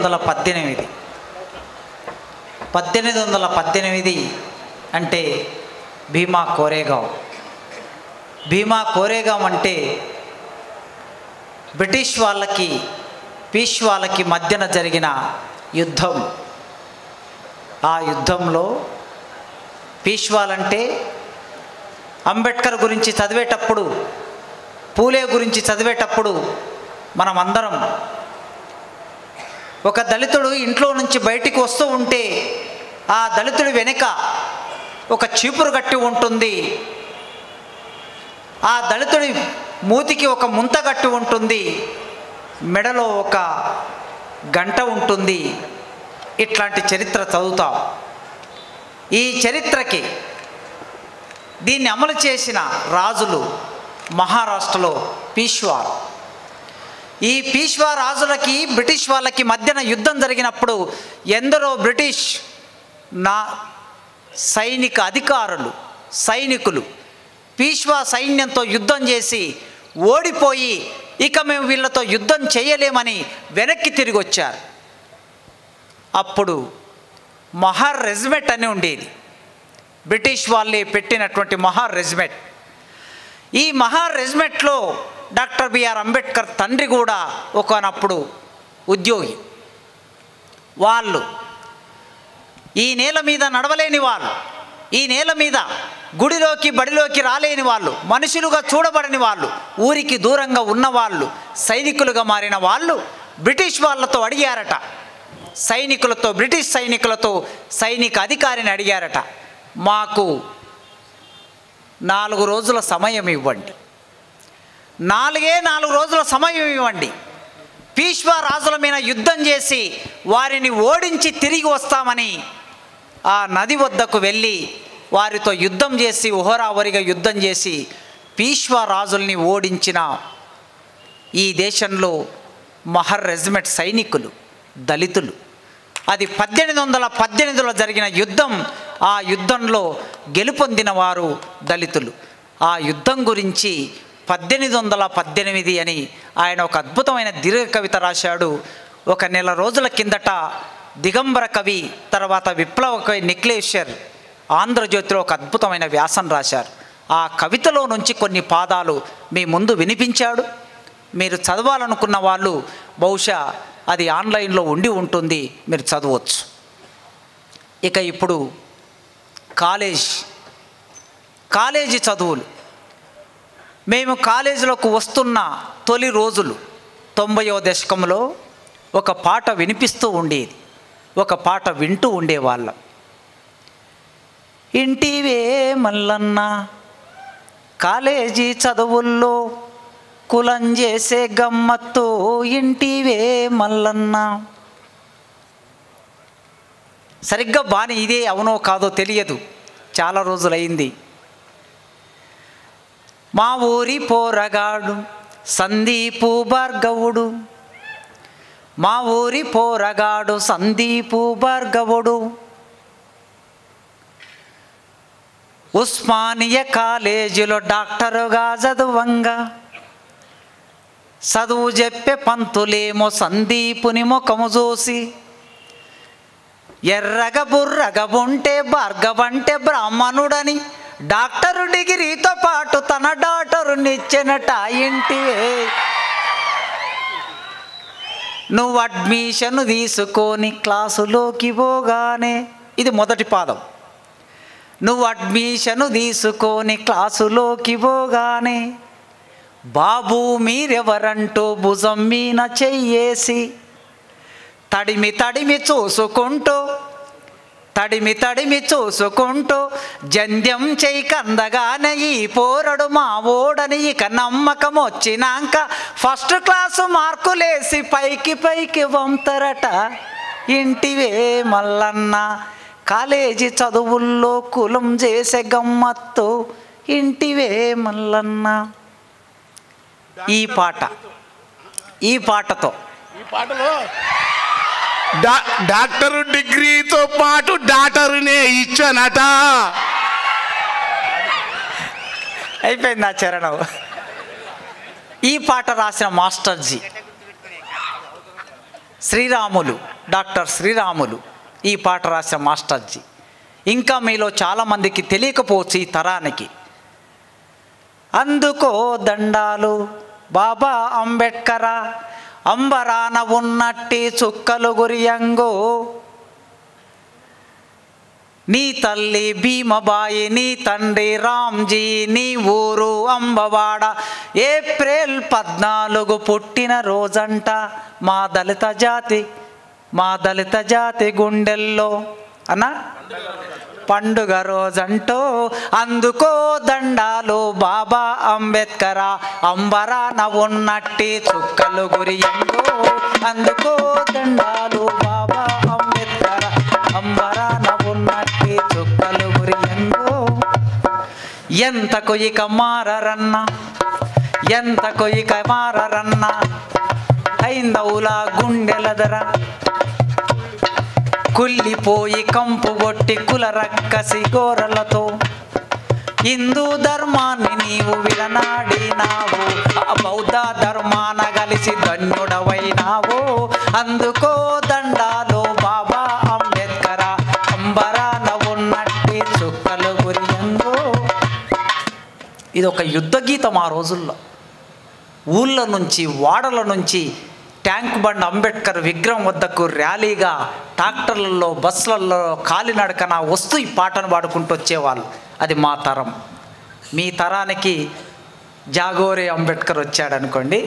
1818 1818 అంటే భీమా కోరేగాం. భీమా కోరేగాం అంటే బ్రిటిష్ వాళ్ళకి పీష్వాలకి మధ్యన జరిగిన యుద్ధం. ఆ యుద్ధంలో పీష్వాలంటే అంబేద్కర్ గురించి చదివేటప్పుడు, పూలే గురించి చదివేటప్పుడు మనమందరం ఒక దళితుడు ఇంట్లో నుంచి బయటికి వస్తూ ఉంటే ఆ దళితుడి వెనుక ఒక చీపురు గట్టి ఉంటుంది, ఆ దళితుడి మూతికి ఒక ముంత గట్టి ఉంటుంది, మెడలో ఒక గంట ఉంటుంది. ఇట్లాంటి చరిత్ర చదువుతాం. ఈ చరిత్రకి దీన్ని అమలు చేసిన రాజులు మహారాష్ట్రలో పీష్వా. ఈ పీష్వా రాజులకి బ్రిటిష్ వాళ్ళకి మధ్యన యుద్ధం జరిగినప్పుడు ఎందరో బ్రిటిష్ సైనిక అధికారులు, సైనికులు పీష్వా సైన్యంతో యుద్ధం చేసి ఓడిపోయి ఇక మేము వీళ్ళతో యుద్ధం చేయలేమని వెనక్కి తిరిగి వచ్చారు. అప్పుడు మహార్ రెజిమెంట్ అని ఉండేది, బ్రిటిష్ వాళ్ళే పెట్టినటువంటి మహార్ రెజిమెంట్. ఈ మహార్ రెజిమెంట్లో డాక్టర్ బిఆర్ అంబేద్కర్ తండ్రి కూడా ఒకనప్పుడు ఉద్యోగి. వాళ్ళు ఈ నేల మీద నడవలేని వాళ్ళు, ఈ నేల మీద గుడిలోకి బడిలోకి రాలేని వాళ్ళు, మనుషులుగా చూడబడని వాళ్ళు, ఊరికి దూరంగా ఉన్నవాళ్ళు, సైనికులుగా మారిన వాళ్ళు బ్రిటిష్ వాళ్ళతో అడిగారట. సైనికులతో, బ్రిటిష్ సైనికులతో సైనిక అధికారిని అడిగారట, మాకు 4 రోజుల సమయం ఇవ్వండి, 4 రోజుల సమయం ఇవ్వండి, పీష్వా రాజుల మీద యుద్ధం చేసి వారిని ఓడించి తిరిగి వస్తామని ఆ నది వద్దకు వెళ్ళి వారితో యుద్ధం చేసి హోరాహోరీగా యుద్ధం చేసి పీష్వా రాజుల్ని ఓడించిన ఈ దేశంలో మహర్ రెజిమెంట్ సైనికులు దళితులు. అది 1818లో జరిగిన యుద్ధం. ఆ యుద్ధంలో గెలుపొందిన వారు దళితులు. ఆ యుద్ధం గురించి 1818 అని ఆయన ఒక అద్భుతమైన దీర్ఘ కవిత రాశాడు. ఒక నెల రోజుల కిందట దిగంబర కవి, తర్వాత విప్లవ కవి నిక్లేశ్వర్ ఆంధ్రజ్యోతిలో ఒక అద్భుతమైన వ్యాసం రాశారు. ఆ కవితలో నుంచి కొన్ని పాదాలు మీ ముందు వినిపించాడు. మీరు చదవాలనుకున్న వాళ్ళు బహుశా అది ఆన్లైన్లో ఉండి ఉంటుంది, మీరు చదవచ్చు. ఇక ఇప్పుడు కాలేజీ చదువులు. మేము కాలేజీలోకి వస్తున్న తొలి రోజులు 90వ దశకంలో ఒక పాట వినిపిస్తూ ఉండేది, ఒక పాట వింటూ ఉండేవాళ్ళం. ఇంటివే మల్లన్న కాలేజీ చదువుల్లో కులం చేసే గమ్మత్తు, ఇంటివే మల్లన్న. సరిగ్గా బాని ఇదే అవునో కాదో తెలియదు, చాలా రోజులైంది. మా ఊరి పోరగాడు సందీపు భార్గవుడు, మా ఊరి పోరగాడు సందీపు భార్గవుడు, ఉస్మానియా కాలేజీలో డాక్టరుగా చదువంగా, చదువు చెప్పే పంతులేమో సందీపుని ముఖము చూసి, ఎర్రగ బుర్రగ ఉంటే భార్గవంటే బ్రాహ్మణుడని డాక్టరు డిగ్రీతో పాటు తన డాక్టరునిచ్చెనట. ఇంటివే నువ్వు అడ్మిషన్ తీసుకొని క్లాసులోకి పోగానే, ఇది మొదటి పాదం. నువ్వు అడ్మిషన్ తీసుకొని క్లాసులోకి పోగానే బాబు మీరెవరంటూ భుజం మీన చెయ్యేసి తడిమి తడిమి చూసుకుంటూ జంధ్యం చెయ్యి కందగానే ఈ పోరడు మా ఓడని ఇక నమ్మకం వచ్చినాక ఫస్ట్ క్లాసు మార్కులేసి పైకి వంతరట. ఇంటివే మల్లన్న కాలేజీ చదువుల్లో కులం చేసే గమ్మత్తు, ఇంటివే మల్లన్న. ఈ పాటలో డాక్టరు డిగ్రీతో పాటు డాక్టరునే ఇచ్చానట. అయిపోయింది ఆ చరణం. ఈ పాట రాసిన మాస్టర్జీ శ్రీరాములు, డాక్టర్ శ్రీరాములు ఈ పాట రాసిన మాస్టర్జీ. ఇంకా మీలో చాలామందికి తెలియకపోవచ్చు ఈ తరానికి. అందుకో దండాలు బాబా అంబేడ్కరా, అంబరాన ఉన్నట్టి చుక్కలు గురియంగో, నీ తల్లి భీమబాయి, నీ తండ్రి రామ్జీ, నీ ఊరు అంబవాడ, ఏప్రిల్ 14 పుట్టిన రోజంట మా దళిత జాతి గుండెల్లో అన్న పండుగ రోజంటో. అందుకో దండాలు బాబా అంబేద్కరా, అంబరాన ఉన్నట్టి చుక్కలు గురియంగో, అందుకో దండాలు బాబా అంబేద్కరా, అంబరాన ఉన్నట్టి చుక్కలు గురియంగో. ఎంతకు ఇక మారరన్నా హైందవుల గుండెల ధర, కుళ్ళిపోయి కంపు కొట్టి కుల రక్కసి గోరలతో, హిందూ ధర్మాన్ని నీవు విడనాడినావు, బౌద్ధ ధర్మాన కలిసి ధన్యుడవైనావు. అందుకో దండాలు బాబా అంబేద్కరా, అంబరాన ఉన్నట్టి చుక్కలు గురియంగో. ఇది ఒక యుద్ధ గీతం. ఆ రోజుల్లో ఊళ్ళ నుంచి వాడల నుంచి ట్యాంక్ బండ్ అంబేద్కర్ విగ్రహం వద్దకు ర్యాలీగా ట్రాక్టర్లలో బస్సులలో కాలినడకన వస్తూ ఈ పాటను పాడుకుంటూ వచ్చేవాళ్ళు. అది మా తరం. మీ తరానికి జాగోరే అంబేద్కర్ వచ్చాడనుకోండి.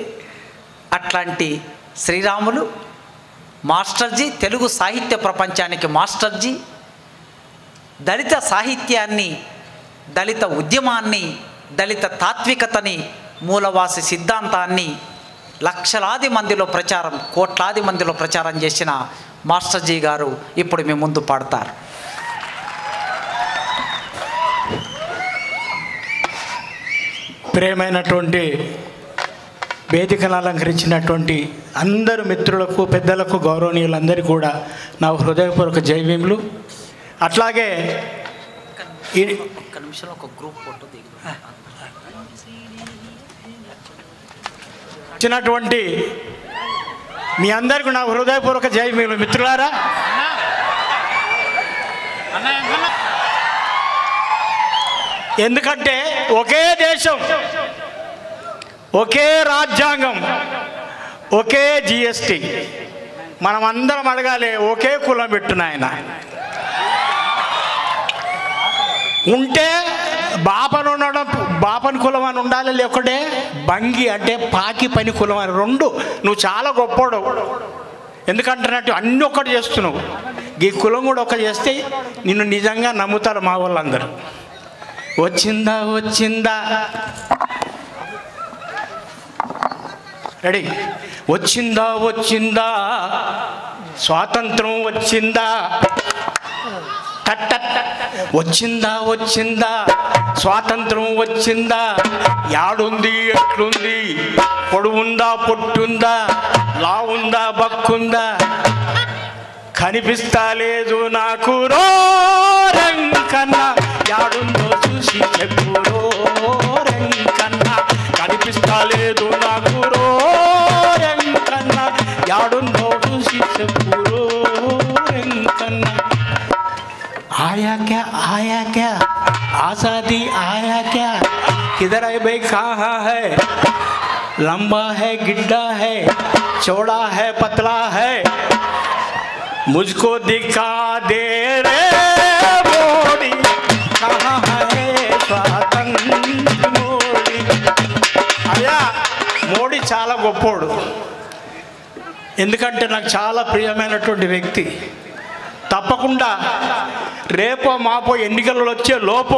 అట్లాంటి శ్రీరాములు మాస్టర్జీ, తెలుగు సాహిత్య ప్రపంచానికి మాస్టర్జీ, దళిత సాహిత్యాన్ని, దళిత ఉద్యమాన్ని, దళిత తాత్వికతని, మూలవాసి సిద్ధాంతాన్ని లక్షలాది మందిలో ప్రచారం, కోట్లాది మందిలో ప్రచారం చేసిన మాస్టర్జీ గారు ఇప్పుడు మీ ముందు పాడతారు. ప్రియమైనటువంటి వేదికను అలంకరించినటువంటి అందరు మిత్రులకు, పెద్దలకు, గౌరవనీయులందరికీ కూడా నా హృదయపూర్వక జైవీములు. అట్లాగే ఒక్క నిమిషంలో ఒక గ్రూప్ ఫోటో ఇచ్చినటువంటి మీ అందరికీ నా హృదయపూర్వక జైవీములు. మిత్రులారా, ఎందుకంటే ఒకే దేశం, ఒకే రాజ్యాంగం, ఒకే జిఎస్టి, మనం అందరం అడగాలి ఒకే కులం పెట్టున ఆయన ఉంటే బాపను ఉండడం, బాపని కులం అని ఉండాలి, లేకుంటే బంగి అంటే పాకి పని కులం అని. రెండు. నువ్వు చాలా గొప్పోడు, ఎందుకంటున్నట్టు అన్నీ ఒక్కటి చేస్తున్నావు. ఈ కులం కూడా ఒకటి చేస్తే నిన్ను నిజంగా నమ్ముతారు మా వాళ్ళందరూ. వచ్చిందా రెడీ? వచ్చిందా స్వాతంత్రం వచ్చిందా, వచ్చిందా స్వాతంత్రం వచ్చిందా, యాడుంది ఎట్లుంది, పొడువుందా పొట్టుందా, లావుందా బక్కుందా, కనిపిస్తా లేదు నాకు రోరంకన్నా, యాడుందో చూసి చెప్పు రోరంకన్నా, కనిపిస్తా లేదు నాకు రోరంకన్నా, యాడుందో చూసి చెప్పు రోరంకన్నా. आया क्या आज़ादी आया क्या, किधर है भाई, कहाँ है, लंबा है गिड्ढा है, चौड़ा है पतला है, मुझको दिखा दे रे मोदी, कहाँ है स्वातंत्र्य मोदी. అయ్యా మోడీ చాలా గొప్పోడు, ఎందుకంటే నాకు చాలా ప్రియమైనటువంటి వ్యక్తి. తప్పకుండా రేపో మాపో ఎన్నికలలో వచ్చే లోపో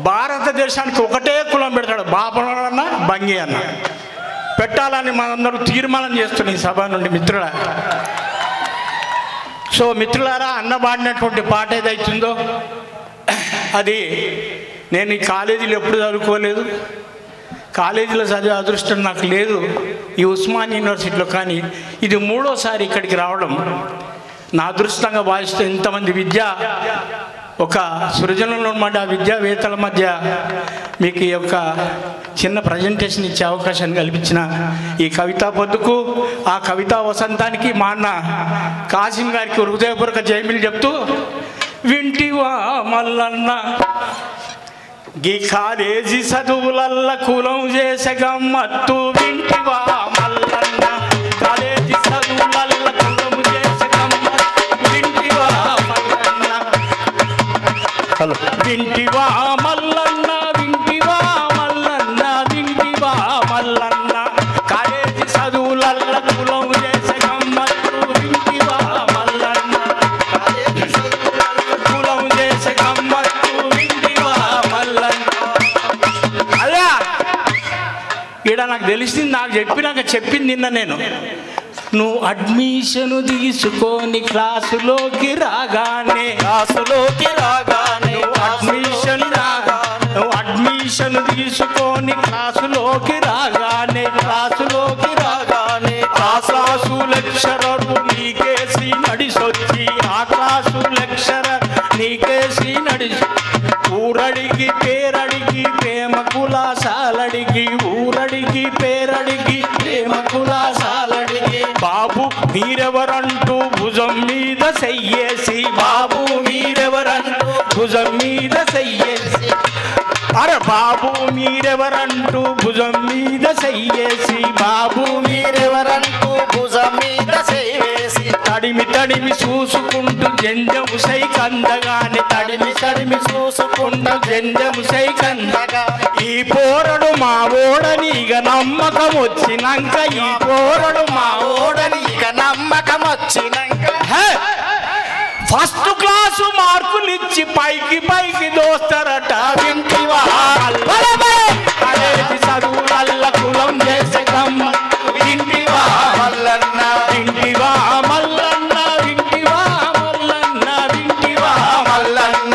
భారతదేశానికి ఒకటే కులం పెడతాడు, బాపన్న బంగి అన్న పెట్టాలని మనందరూ తీర్మానం చేస్తున్నాం ఈ సభ నుండి. మిత్రుల సో మిత్రులారా, అన్న పాడినటువంటి పాట ఏదైతుందో అది నేను ఈ కాలేజీలో ఎప్పుడు చదువుకోలేదు, కాలేజీలో చదివే అదృష్టం నాకు లేదు ఈ ఉస్మాన్ యూనివర్సిటీలో. కానీ ఇది 3వ సారి ఇక్కడికి రావడం నా అదృష్టంగా భావిస్తూ ఇంతమంది ఒక సృజనలో ఉన్న విద్యావేత్తల మధ్య మీకు ఈ యొక్క చిన్న ప్రజెంటేషన్ ఇచ్చే అవకాశాన్ని కల్పించిన ఈ కవితా పొద్దుకు, ఆ కవితా వసంతానికి మా అన్న కాసిం గారికి హృదయపూర్వక జైమిలు చెప్తూ, వింటివా మల్లన్న గీ కాలేజీ చదువులల్ల కులం చేసే గమ్మత్తు, వింటివా మల్లన్న కాలేజీ చదువులల్ల కులం చేసే గమ్మత్తు, వింటివా మల్లన్న వింటివా మల్లన్న వింటివా మల్లన్న వింటివా మల్లన్న కాలేజీ చదువులల్ల కులం చేసే గమ్మత్తు, వింటివా మల్లన్న కులం చేసే గమ్మత్తు, వింటివా మల్లన్న. అలా ఈడ నాకు తెలిసింది, నాకు చెప్పింది నిన్న నేను. నువ్వు అడ్మిషన్ తీసుకొని క్లాసులోకి రాగానే నువ్వు అడ్మిషన్ తీసుకొని క్లాసులోకి రాగానే ఆ క్లాసు లెక్చరర్ నీకేసి నడిసొచ్చి ఊరడిగి పేరడిగి ప్రేమ కులాసాలడిగి బాబు మీరెవరంటూ భుజం మీద చెయ్యేసి అరే బాబు మీరెవరంటూ భుజం మీద చెయ్యేసి తడిమి చూసుకుంటూ జంజము సైకందగాని ఈ పోరడు మా ఓడని ఇక నమ్మకం వచ్చినాక ఫస్ట్ క్లాసు మార్కులు ఇచ్చి పైకి దోస్తారట, వింటివా కాలేజీ చదువులల్ల కులం చేసే గమ్మత్తు, వింటివా మల్లన్న వింటివా మల్లన్న వింటివా మల్లన్న వింటివా మల్లన్న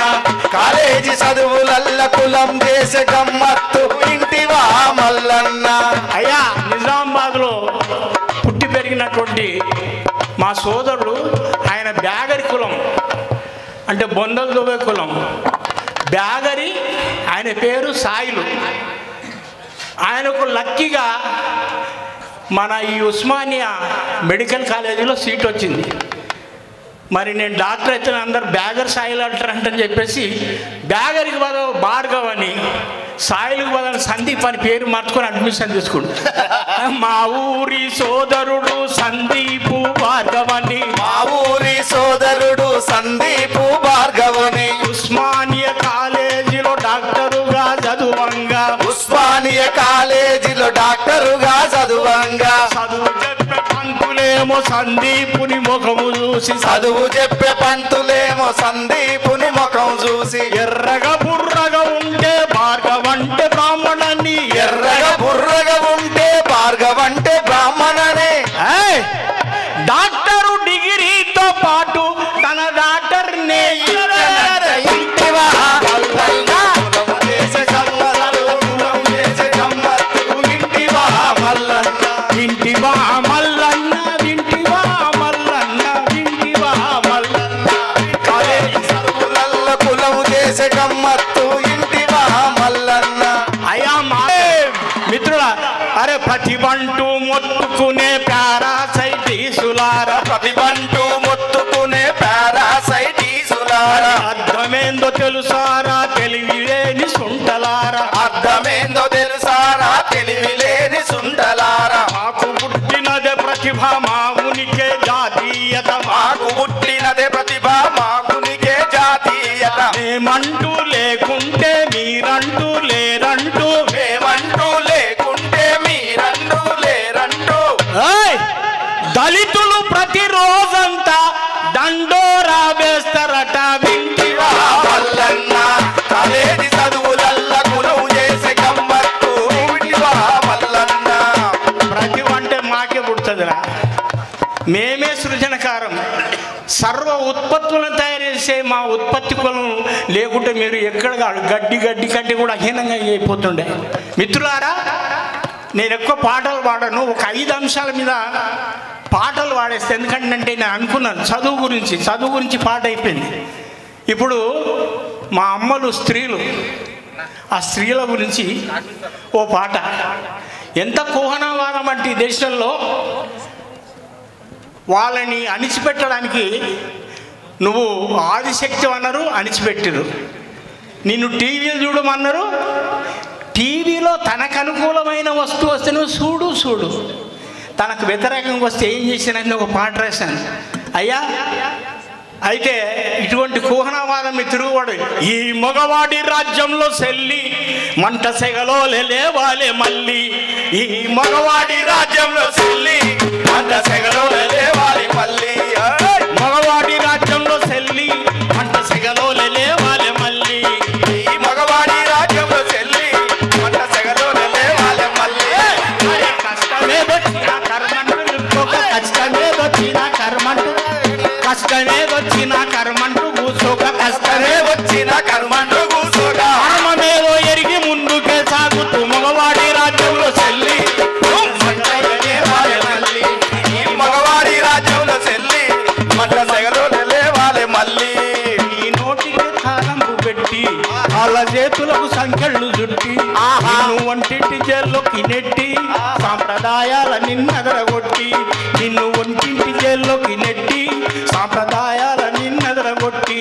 కాలేజీ చదువులల్ల కులం చేసే గమ్మత్తు, వింటివా మల్లన్న. అయ్యా నిజామాబాద్లో పుట్టి పెరిగినటువంటి మా సోదరుడు, ఆయన బ్యాగరి కులం అంటే బొందలు దువ్వే కులం బ్యాగరి. ఆయన పేరు సాయిలు. ఆయనకు లక్కీగా మన ఈ ఉస్మానియా మెడికల్ కాలేజీలో సీట్ వచ్చింది. మరి నేను డాక్టర్ అయితే అందరు బ్యాగర్ సాయిలు అంటారంటని చెప్పేసి బ్యాగరికి బదులు భార్గవ్ అని, సాయిలకు బదులు సందీప్ అని పేరు మార్చుకొని అడ్మిషన్ తీసుకుంటు. మా ఊరి సోదరుడు సందీపు భార్గవని ఉస్మానియా కాలేజీలో డాక్టరుగా చదువంగా చదువు చెప్పే పంతులేమో సందీపుని ముఖము చూసి ఎర్రగా బుర్రగా ఉంటే భార్గవంటే బ్రాహ్మణని డాక్టరు డిగ్రీతో పాటు తన డాక్టర్ మిత్రుల అరే ప్రతిబంటూ మొత్తుకునే పారాసైటీసులారా అర్థమేందో తెలుసారా తెలివిలేని సుంటలారా మాకు పుట్టినదే ప్రతిభ మా ఉనికి జాతీయత మేమంటూ లేకుంటే మీరంటూ లేరంటూ దళితులు ప్రతిరోజంతా దండోరా వేస్తారట, వింటివా మల్లన్న కాలేజీ చదువులల్ల కులం చేసే గమ్మత్తు, వింటివా మల్లన్న. ప్రతిభ అంటే మాకే పుడుతుందిరా, మేమే సృజనకారం. సర్వ ఉత్పత్తులను తయారు చేసే మా ఉత్పత్తి కులం లేకుంటే మీరు ఎక్కడ గడ్డి కంటే కూడా అహీనంగా అయిపోతుండే. మిత్రులారా, నేను ఎక్కువ పాటలు పాడను, ఒక 5 అంశాల మీద పాటలు పాడేస్తే. ఎందుకంటే నేను అనుకున్నాను చదువు గురించి పాట అయిపోయింది. ఇప్పుడు మా అమ్మలు స్త్రీలు, ఆ స్త్రీల గురించి ఓ పాట. ఎంత కోహనవాదం అంటే ఈ దేశంలో వాళ్ళని అణిచిపెట్టడానికి నువ్వు ఆదిశక్తి అన్నారు, అణిచిపెట్టిరు. నిన్ను టీవీలు చూడమన్నారు, టీవీలో తనకు అనుకూలమైన వస్తువు వస్తే నువ్వు చూడు, తనకు వ్యతిరేకంగా వస్తే ఏం చేశానని ఒక పాట రాశాను. అయ్యా, అయితే ఇటువంటి కోహనవాదం తిరుగువాడు. ఈ మగవాడి రాజ్యంలో సెల్లి మంట సెగలో లేవాలే మళ్ళీ, ఈ మగవాడి రాజ్యంలో సెల్లి మంట సెగలో లేవాలే మళ్ళీ, మగవాడి రాజ్యంలో సెల్లి మంట సెగలో లేవాలే మళ్ళీ, ఈ మగవాడి రాజ్యంలో సెల్లి మంట సెగలో లేవాలే మళ్ళీ. కష్టమే వచ్చిన కర్మంటూ ఇంకొక కష్టమే వచ్చిన కర్మంటూ, కష్టమే వచ్చిన కర్మంటూ కూర్చోక, కష్టమే వచ్చిన కర్మంటూ కూర్చోక, కర్మమేదో ఎరిగి ముందుకే సాగుతూ మగవాడి రాజ్యంలో చెల్లి మగవాడి రాజ్యంలో చెల్లి మంట సెగలో లేవాలే మళ్ళీ. నీ నోటికి తాళంపు పెట్టి వాళ్ళ చేతులకు సంఖ్యలు చుట్టి నువ్వు వంటింటి జైల్లోకి నెట్టి సాంప్రదాయాల నిన్నెదరగొట్టి, నిన్ను వంటింటి జైల్లోకి నెట్టి సాంప్రదాయాల నిన్నెదరగొట్టి,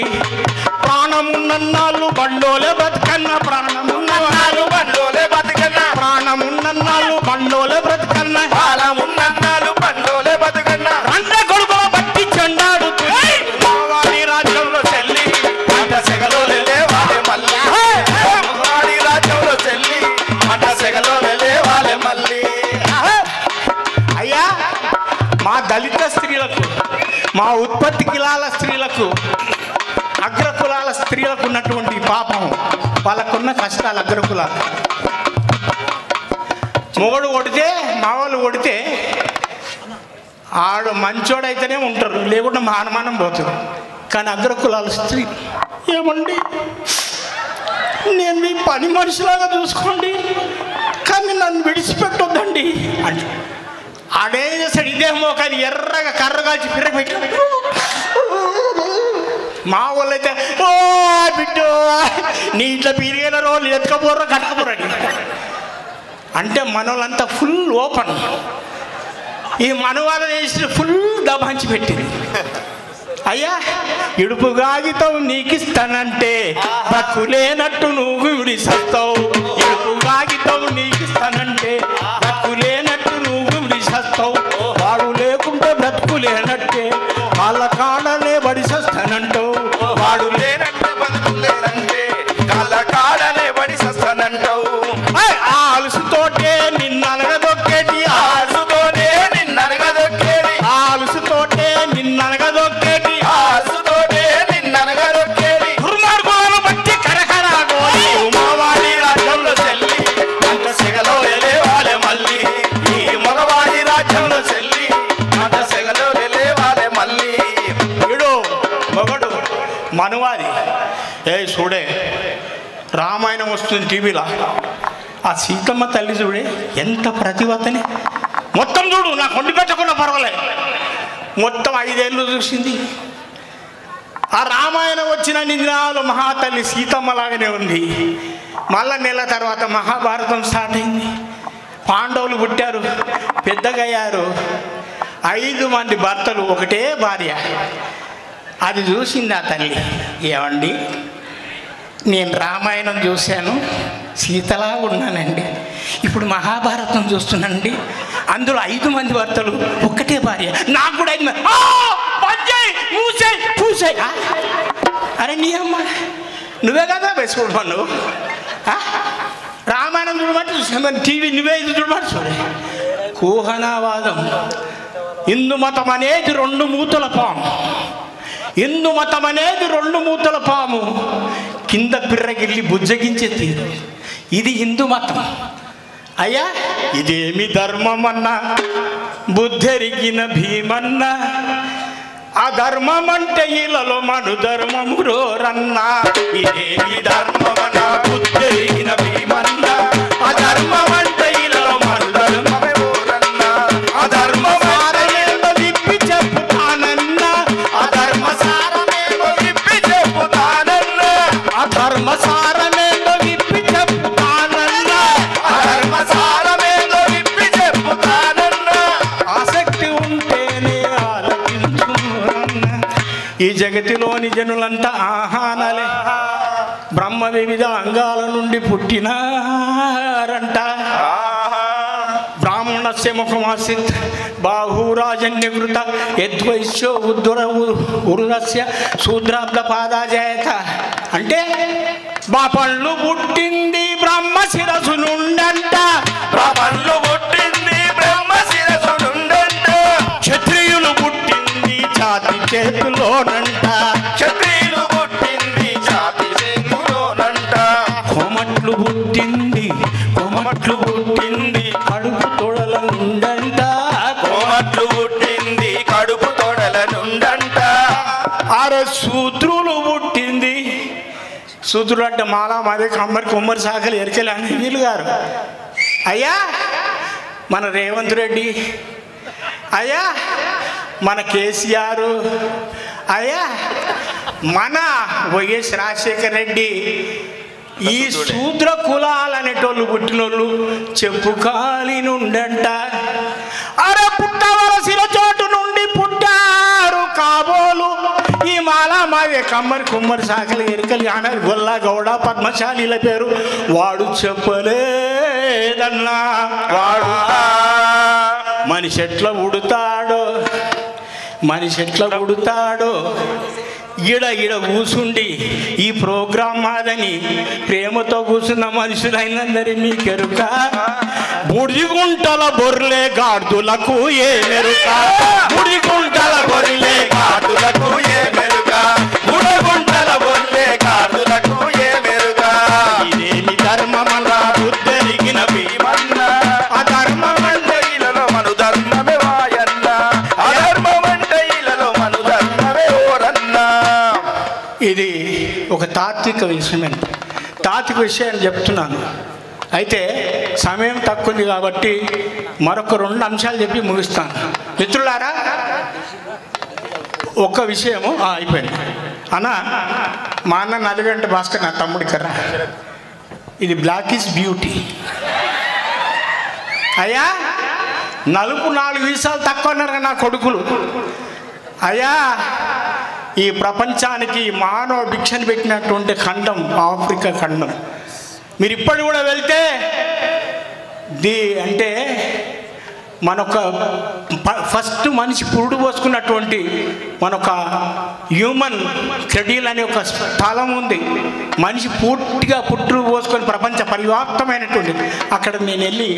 ప్రాణమున్నన్నాళ్ళు బండోలే బతుకన్న, ప్రాణమున్నన్నాళ్ళు బండోలే బతుకన్న, ప్రాణమున్నన్నాళ్ళు బండోలే బ్రతుకన్న, ప్రాణమున్నన్నాళ్ళు బండోలే బతుకన్న, రండ కొడుకుల బట్టి చెండాడు మగవాడి రాజ్యంలో చెల్లి మంట సెగలో లేవాలే మళ్ళీ, మగవాడి రాజ్యంలో చెల్లి మంట సెగలో లేవాలే మళ్ళీ. అయ్యా, మా దళిత స్త్రీలకు, మా ఉత్పత్తి కులాల స్త్రీలకు, అగ్రకులాల స్త్రీలకు ఉన్నటువంటి పాపం, వాళ్ళకున్న కష్టాలు అగ్రకులాలు. మొగడు కొడితే, మావాళ్ళు కొడితే ఆడు మంచోడైతేనే ఉంటారు, లేకుండా మానమానం పోతుంది. కానీ అగ్రకులాల స్త్రీ ఏమండి, నేను మీ పని మనిషిలాగా చూసుకోండి, కానీ నన్ను విడిచిపెట్టొద్దండి అంటే ఆడేం చేస్తాడు, ఇదేమో కానీ ఎర్రగా కర్ర కాల్చి పిర్రపెట్టి, మా వాళ్ళైతే ఓ బిడ్డో నీ ఇట్లా పిరిగిన రోజులు ఎత్తుకపోర్రా కట్టకపోరండి అంటే మనోళ్ళంతా ఫుల్ ఓపెన్. ఈ మనవాళ్ళ చేసిన ఫుల్ దబాంచి పెట్టింది. అయ్యా, ఇడుపు కాగితం నీకిస్తానంటే బతుకులేనట్టు నువ్వు విడిసస్తావు, ఇడుపు కాగితం నీకిస్తానంటే బతుకులేనట్టు నువ్వు విడిసస్తావు, వాడు లేకుంటే బ్రతుకులేనట్టే వాళ్ళ కాడలే బడిసస్తానంటావు, వాడు లేనట్టు బతుకులేనంటే వాళ్ళ కాడలే బడిసస్తానంటావు. ఆలుసుతోటే నిన్ననగదొక్కేటి, ఆలుసుతోటే నిన్ననగదొక్కేటి, ఆలుసుతోటే నిన్ననగదొక్కేటి, ఆలుసుతోటే నిన్ననగదొక్కేటి, దుర్మార్గులను బట్టి కరకరాగోయి మగవాడి రాజ్యంలో చెల్లి మంట సెగలో లేవాలే మళ్ళీ, ఈ మగవాడి రాజ్యంలో చెల్లి మంట సెగలో లేవాలే మళ్ళీ. వీడు మొగడు మనువాది. చూడే, రామాయణం వస్తుంది టీవీలో, ఆ సీతమ్మ తల్లి చూడే ఎంత ప్రతివతని, మొత్తం చూడు, నాకు వండి పెట్టకుండా పర్వాలేదు, మొత్తం 5 ఏళ్ళు చూసింది. ఆ రామాయణం వచ్చిన నిజాలు మహాతల్లి సీతమ్మలాగానే ఉంది. మళ్ళా నెల తర్వాత మహాభారతం స్టార్ట్ అయింది. పాండవులు పుట్టారు, పెద్దగయ్యారు, 5 మంది భర్తలు, ఒకటే భార్య. అది చూసింది ఆ తల్లి. ఏమండి, నేను రామాయణం చూశాను, సీతలా ఉన్నానండి, ఇప్పుడు మహాభారతం చూస్తున్నానండి, అందులో 5 మంది భర్తలు, ఒక్కటే భార్య, నాకు కూడా 5 మంది. పూసాయి. అరే నీ అమ్మ, నువ్వే కదా వేసుకోవడం, నువ్వు రామాయణం చూడమంటే చూసాను, టీవీ నువ్వే ఇది చూడమంటే చూడే. కోహనావాదం. హిందూ మతం అనేది 2 మూతల పాము, హిందూ మతం అనేది 2 మూతల పాము, కింద పిర్రగిల్లి బుజ్జగించే తీరు. ఇది హిందూ మతం. అయ్యా, ఇదేమి ధర్మమన్నా బుద్ధెరిగిన భీమన్నా, అధర్మం అంటే ఇళ్ళలో మను ధర్మము రోరన్నా. ఇదేమి ధర్మమన్నా బుద్ధెరిగిన భీమన్నా, అధర్మం అంటే ఇళ్ళలో మను ధర్మమే రోరన్నా. అధర్మం విప్పి చెప్పుతానన్నా, అధర్మ సారమేమో విప్పి చెప్పుతానన్నా. జగతిలోని జనులంతా ఆహానాలే. బ్రహ్మ వివిధ అంగాల నుండి పుట్టినారంట. బ్రాహ్మణస్య ముఖమాసిత్ బాహురాజన్యకృత యద్వైశ్యో ఉరురస్య శూద్రాబ్ద పాదాజయత. అంటే బాపళ్ళు పుట్టింది బ్రహ్మ శిరసు నుండంట. బ్రాహ్మణులు పుట్టింది బ్రహ్మ శిరసు నుండంట. క్షత్రియులు పుట్టింది జాతి చేతిలోనంట. క్షత్రియులు పుట్టింది జాతి చేతిలోనంట. కోమట్లు పుట్టింది కడుపు తొడల నుండంట. కోమట్లు పుట్టింది కడుపు తొడల నుండంట. శూద్రులు పుట్టింది. శూద్రులు అంటే మాలా మాదే కమ్మరి కొమ్మరి శాఖలు ఎరికెళ్ళి అని వీళ్ళు గారు. అయ్యా మన రేవంత్ రెడ్డి, అయ్యా మన కేసీఆర్, అయ్యా మన వైఎస్ రాజశేఖర్ రెడ్డి, ఈ శూద్ర కులాలు అనేటోళ్ళు పుట్టినోళ్ళు చెప్పు కాలి నుండంట. అరే పుట్టవలసిన చోటు నుండి పుట్టారు కాబోలు. ఈ మాలా మావే కమ్మరి కుమ్మరి శాఖలు ఎరికలు ఆనాడు గొల్లా గౌడ పద్మశాలిల పేరు వాడు చెప్పలేదన్నా. వాడు మనిషి ఎట్లా ఉడుతాడో ఈడ కూసుండి ఈ ప్రోగ్రాం మాదని ప్రేమతో కూర్చున్న మనుషులైనందరి మీకెరుక. బుడిగుంటల బొర్లే గాడులకు ఏ మెరుక. బుడిగుంటల బొర్లే గాడులకు ఏ మెరుక. బుడిగుంటల బొర్లే గాడులకు ఏ మెరుక. ఇదేమి ధర్మమన్నా బుద్ధరిగిన భీమన్న. అధర్మమంటే ఇలలో మను ధర్మమే వాయన్న. అధర్మమంటే ఇలలో మను ధర్మమే ఓరన్నా. ఇది ఒక తాత్విక విషయాన్ని చెప్తున్నాను. అయితే సమయం తక్కువ ఉంది కాబట్టి మరొక 2 అంశాలు చెప్పి ముగిస్తాను. మిత్రులారా, ఒక్క విషయము అయిపోయింది అన్న. మా అన్న నలుగంట భాస్కర్, నా తమ్ముడి కర్ర. ఇది బ్లాక్ ఈజ్ బ్యూటీ. అయ్యా నలుపు 4 వీసాలు తక్కువ అన్నారు నా కొడుకులు. అయ్యా ఈ ప్రపంచానికి మానవ భిక్షను పెట్టినటువంటి ఖండం ఆఫ్రికా ఖండం. మీరు ఇప్పటి కూడా వెళ్తే అంటే మనొక ఫస్ట్ మనిషి పురుడు పోసుకున్నటువంటి మనొక హ్యూమన్ క్రెడిల్ అనే ఒక స్థలం ఉంది. మనిషి పూర్తిగా పుట్టుడు పోసుకొని ప్రపంచ పరివ్యాప్తమైనటువంటి అక్కడ నేను వెళ్ళి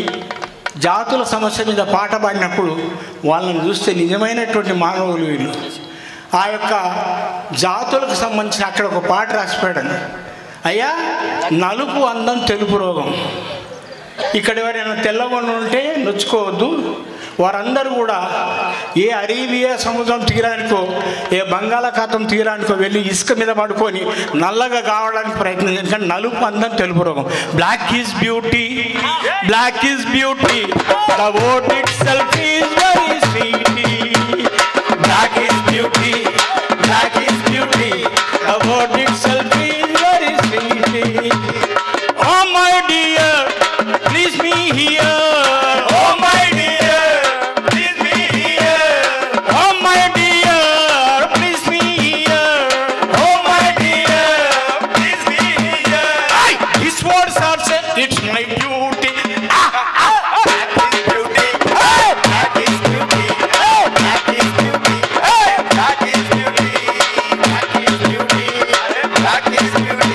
జాతుల సమస్య మీద పాట పాడినప్పుడు వాళ్ళని చూస్తే నిజమైనటువంటి మానవులు వీళ్ళు. ఆ యొక్క జాతులకు సంబంధించి అక్కడ ఒక పాట రాసిపోయాడు. అయ్యా నలుపు అందం తెలుపు రోగం. ఇక్కడ ఎవరైనా తెల్లగొండ ఉంటే నొచ్చుకోవద్దు. వారందరూ కూడా ఏ అరేబియా సముద్రం తీరానికో ఏ బంగాళాఖాతం తీరానికో వెళ్ళి ఇసుక మీద పడుకొని నల్లగా కావడానికి ప్రయత్నం చేయండి. నలుపు అందం తెలుపు రోగం. Black is beauty, black is beauty, the word itself is very sweet. Black is beauty, black is beauty, the word itself is very sweet. Oh my dear please me here. Oh my dear, please me here. Oh my dear, please me here. Oh my dear, please me here. Hey, these words are said, it's my duty. That is beauty. That is beauty. That is beauty. That is beauty. That is beauty. That is beauty.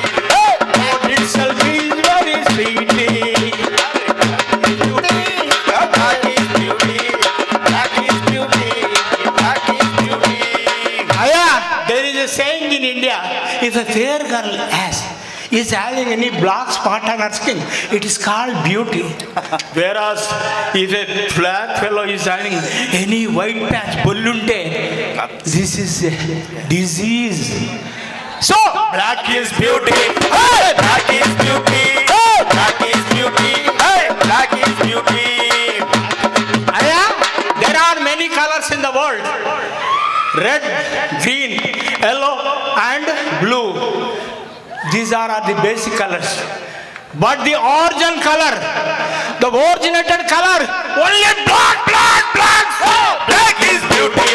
God itself is very sweet. Saying in India, if a fair girl is having any black spot on her skin, it is called beauty. Whereas if a black fellow is having any white patch bullunte, this is a disease. So Black is beauty. Black is beauty. Black is beauty. Black is beauty. there are many colors in the world. Red, green, yellow and blue. These are the basic colors. But the origin color, the originated color, only black, black, black. Black is beauty.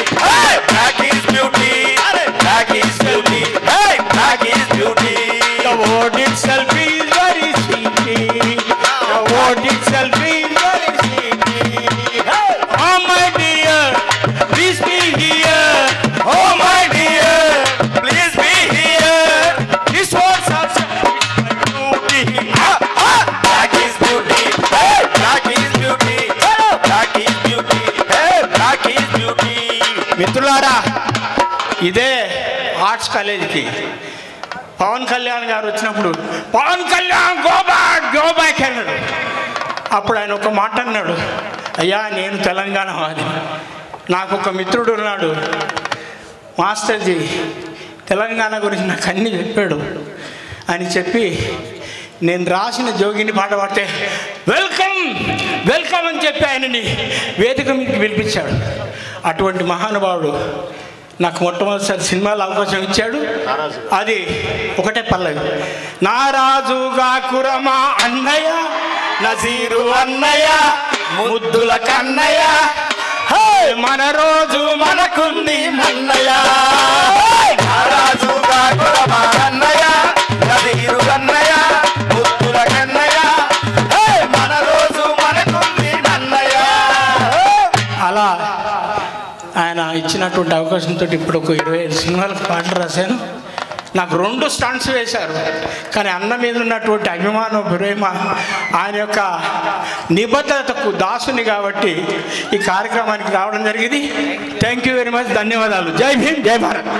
Black is beauty. Black is ఇదే arts కాలేజీకి పవన్ కళ్యాణ్ గారు వచ్చినప్పుడు Pawan Kalyan go back అన్నాడు. అప్పుడు ఆయన ఒక మాట అన్నాడు, అయ్యా నేను తెలంగాణ వాది, నాకు ఒక మిత్రుడు ఉన్నాడు మాస్టర్జీ, తెలంగాణ గురించి నాకు అన్నీ చెప్పాడు అని చెప్పి నేను రాసిన జోగిని పాట పాడితే వెల్కమ్ వెల్కమ్ అని చెప్పి ఆయనని వేదిక మీదకి పిలిపించాడు. అటువంటి మహానుభావుడు నాకు మొట్టమొదటిసారి సినిమాలో అవకాశం ఇచ్చాడు. అది ఒకటే పల్లవి, నారాజుగా కురమా అన్నయ్య, నజీరు అన్నయ్య, ముద్దుల కన్నయ్య, మన రోజు మనకుంది మన్నయ్య. నారాజుగా కురమా అన్నయ్య, నజీరు అన్నయ్య, ముద్దుల కన్నయ్య, మన రోజు మనకుంది మన్నయ్య. అలా ఆయన ఇచ్చినటువంటి అవకాశంతో ఇప్పుడు ఒక 25 సినిమాలకు పాటలు రాశాను. నాకు 2 స్టంట్స్ వేశారు, కానీ అన్న మీద ఉన్నటువంటి అభిమానం, ప్రేమ, ఆయన యొక్క నిబద్ధతకు దాసుని కాబట్టి ఈ కార్యక్రమానికి రావడం జరిగింది. థ్యాంక్ యూ వెరీ మచ్, ధన్యవాదాలు. జై భీమ్, జై భారత్.